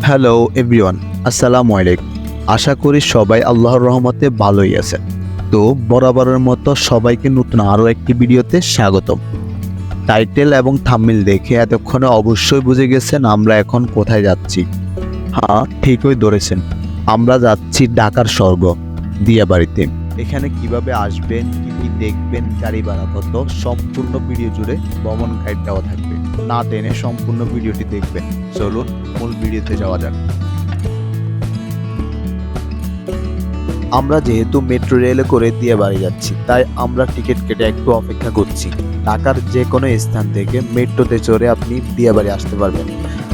Hello everyone, আসসালামু আলাইকুম। আশা করি সবাই আল্লাহর রহমতে ভালোই আছেন। তো বরাবরের মতো সবাইকে নতুন আরও একটি ভিডিওতে স্বাগতম। টাইটেল এবং থাম্বনেল দেখে এতক্ষণে অবশ্যই বুঝে গেছেন আমরা এখন কোথায় যাচ্ছি। হ্যাঁ, ঠিকই ধরেছেন, আমরা যাচ্ছি ঢাকার স্বর্গ দিয়াবাড়িতে। এখানে কিভাবে আসবেন, কি কি দেখবেন, গাড়ি ভাড়া কত, সম্পূর্ণ ভিডিও জুড়ে ভ্রমণ গাইড দেওয়া থাকবে। না টেনে সম্পূর্ণ ভিডিওটি দেখবেন। চলুন মূল ভিডিওতে যাওয়া যাক। আমরা যেহেতু মেট্রো রেলে করে দিয়াবাড়ি যাচ্ছি, তাই আমরা টিকিট কেটে একটু অপেক্ষা করছি। ঢাকার যে কোনো স্থান থেকে মেট্রোতে চড়ে আপনি দিয়াবাড়ি আসতে পারবেন।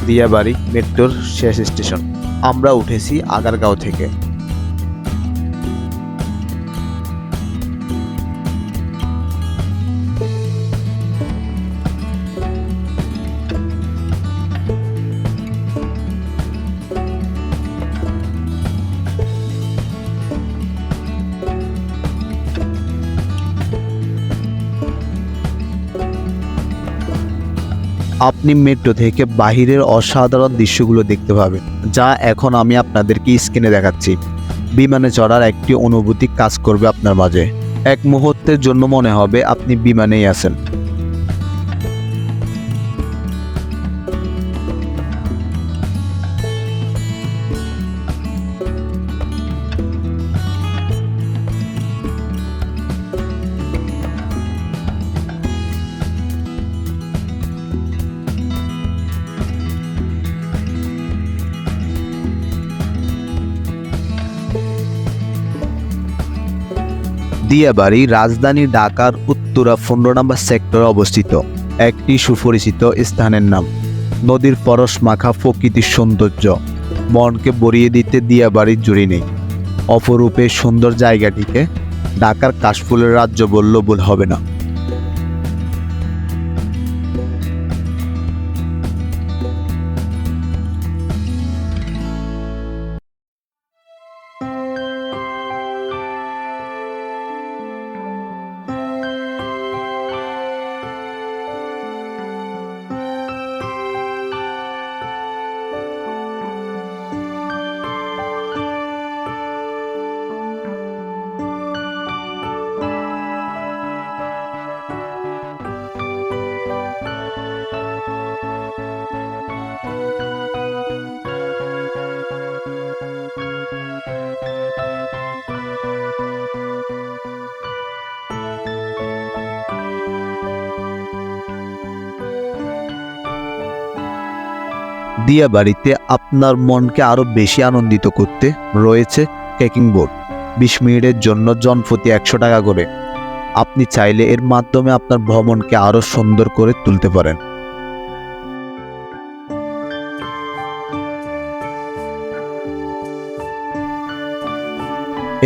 দিয়াবাড়ি মেট্রোর শেষ স্টেশন। আমরা উঠেছি আগারগাঁও থেকে। আপনি মেট্রো থেকে বাহিরের অসাধারণ দৃশ্যগুলো দেখতে পাবেন, যা এখন আমি আপনাদেরকে স্ক্রিনে দেখাচ্ছি। বিমানে চড়ার একটি অনুভূতি কাজ করবে আপনার মাঝে। এক মুহূর্তের জন্য মনে হবে আপনি বিমানেই আছেন। দিয়াবাড়ি রাজধানী ঢাকার উত্তরা 15 নম্বর সেক্টরে অবস্থিত একটি সুপরিচিত স্থানের নাম। নদীর পরশ মাখা প্রকৃতির সৌন্দর্য মনকে ভরিয়ে দিতে দিয়াবাড়ির জুড়ি নেই। অপরূপে সুন্দর জায়গাটিকে ঢাকার কাশফুলের রাজ্য বলল ভুল হবে না। দিয়াবাড়িতে আপনার মনকে আরো বেশি আনন্দিত করতে রয়েছে ট্রেকিং বোর্ড। 20 মিনিটের জন্য জনপ্রতি 100 টাকা করে। আপনি চাইলে এর মাধ্যমে আপনার ভ্রমণকে আরো সুন্দর করে তুলতে পারেন।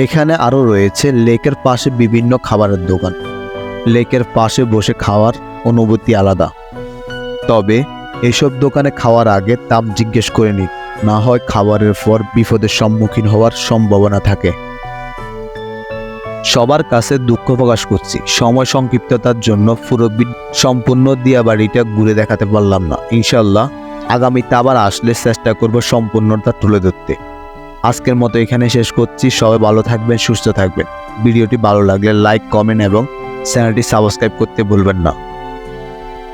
এখানে আরো রয়েছে লেকের পাশে বিভিন্ন খাবারের দোকান। লেকের পাশে বসে খাওয়ার অনুভূতি আলাদা। তবে এসব দোকানে খাওয়ার আগে দাম জিজ্ঞেস করে নিন, না হয় খাবারের পর বিপদের সম্মুখীন হওয়ার সম্ভাবনা থাকে। সবার কাছে দুঃখ প্রকাশ করছি, সময় সংক্ষিপ্ততার জন্য সম্পূর্ণ দিয়াবাড়িটা ঘুরে দেখাতে পারলাম না। ইনশাল্লাহ আগামীতে আবার আসলে চেষ্টা করব সম্পূর্ণতা তুলে ধরতে। আজকের মতো এখানে শেষ করছি। সবাই ভালো থাকবেন, সুস্থ থাকবেন। ভিডিওটি ভালো লাগলে লাইক, কমেন্ট এবং চ্যানেলটি সাবস্ক্রাইব করতে ভুলবেন না।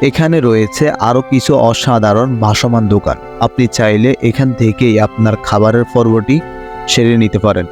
এখানে রয়েছে আরও কিছু অসাধারণ ভাসমান দোকান। আপনি চাইলে এখান থেকেই আপনার খাবারের পর্বটি সেরে নিতে পারেন।